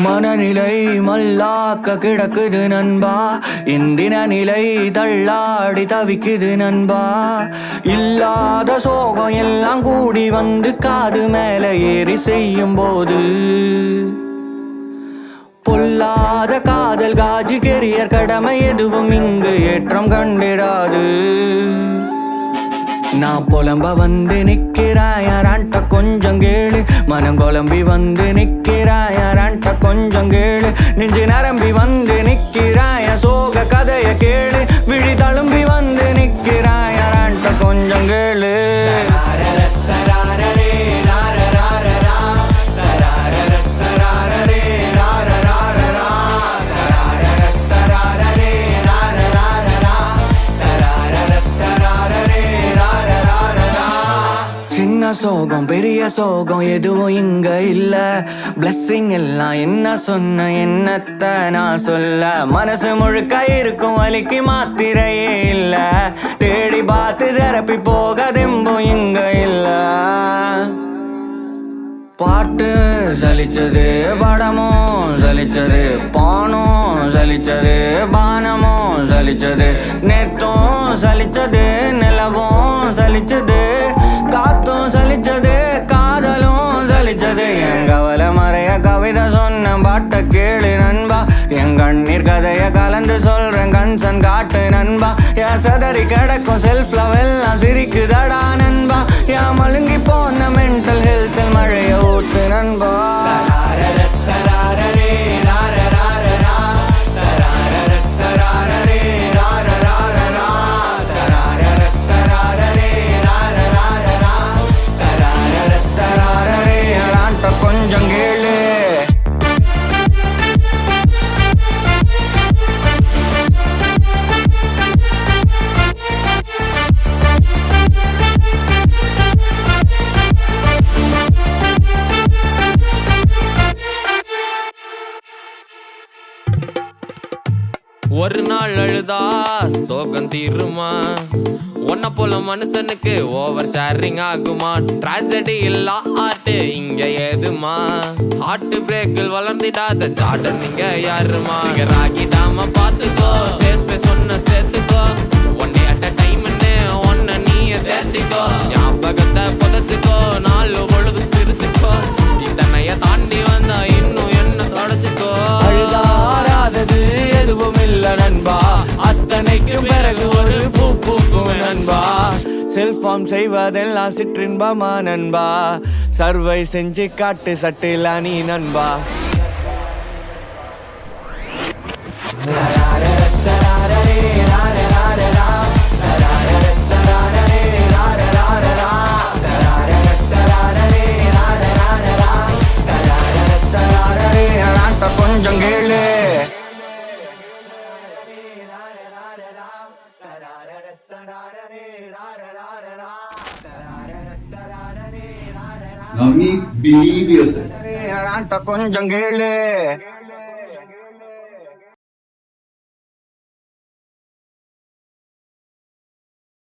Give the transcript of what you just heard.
மனநிலை மல்லாக்க கிடக்குது நண்பா, இந்தின நிலை தள்ளாடி தவிக்குது நண்பா. இல்லாத சோகம் எல்லாம் கூடி வந்து காது மேல ஏறி செய்யும் போது, பொல்லாத காதல் காஜி கெரியர் கடமை எதுவும் இங்கு ஏற்றம் கண்டிராது. நான் புலம்ப வந்து நிக்கிறாயாரான்ட்ட கொஞ்சம் கேளு, மனம் குழம்பி வந்து நிக்கிறாயாரான்ட்ட கொஞ்சம் கேளு, நெஞ்சு நரம்பி வந்து நிக்கிறாய சோக கதைய கேளு, விழி தழும்பி வந்து நிக்கிறாயாரான்ட்ட கொஞ்சம் கேளு. சின்ன சோகம் பெரிய சோகம் எதுவும் இங்க இல்ல, பிளஸ்ஸிங் எல்லாம் என்ன சொன்ன என்னத்த நான் சொல்ல. மனசு முழுக்க இருக்கும் வலிக்கு மாத்திரையே இல்ல, தேடி பார்த்து தெரப்பி போக தெம்பும் இங்க இல்ல. பாட்டு சலிச்சது, படமும் சலிச்சது, பானும் சலிச்சது, பானமும் சலிச்சது, நேத்தும் சலிச்சது, நிலவும் சலிச்சது, காத்தும் சலிச்சது, காதலும் சலிச்சது. என் கவலை மறைய கவிதை சொன்ன பாட்ட கேளு நண்பா, என் கண்ணீர் கதைய கலந்து சொல்றேன் கன்சன் காட்டு நண்பா. என் சதறி கிடக்கும் செல்ஃப் லவ் எல்லாம் சிரிக்குதடா நண்பா, என் மழுங்கி போன மென்டல் ஹெல்த் மழைய ஊத்து நண்பா. கொஞ்சம் கேளு. ஒரு நாள் அழுதா சோகம் தீருமா, உன்ன போல மனுஷனுக்கு ஓவர் ஷேரிங் ஆகுமா. ட்ராஜடி இல்லா ஆர்ட் இங்க ஏதுமா, ஹார்ட் பிரேக்கில் வளர்ந்திடாத ஜார்டன் நீங்க யாருமா. ராகிடாம பாத்துக்கோ, ஸ்பேஸ் ஒன்ன சேர்த்துக்கோ, ஒன்னே அட் அ டைம்னு ஒன்ன நீய தேர்த்திக்கோ. ஞாபகத்தை புதைச்சுக்கோ, நாலு பொழுது சிரிச்சுக்கோ, இத்தனைய தாண்டி வந்தா இன்னும் என்ன தொடச்சுக்கோ. அழுதாராதது எதுவும் இல்ல நண்பா, அத்தனைக்கு பிறகு ஒரு பூ பூக்கும் நண்பா. செல்ஃபார்ம் செய்வதெல்லாம் சிற்றின்பமா நண்பா, சர்வை செஞ்சு காட்டு சட்டில நீ நண்பா. கொஞ்சம் கேளு. Navneet, believe yourself. கொஞ்சம் கேளு.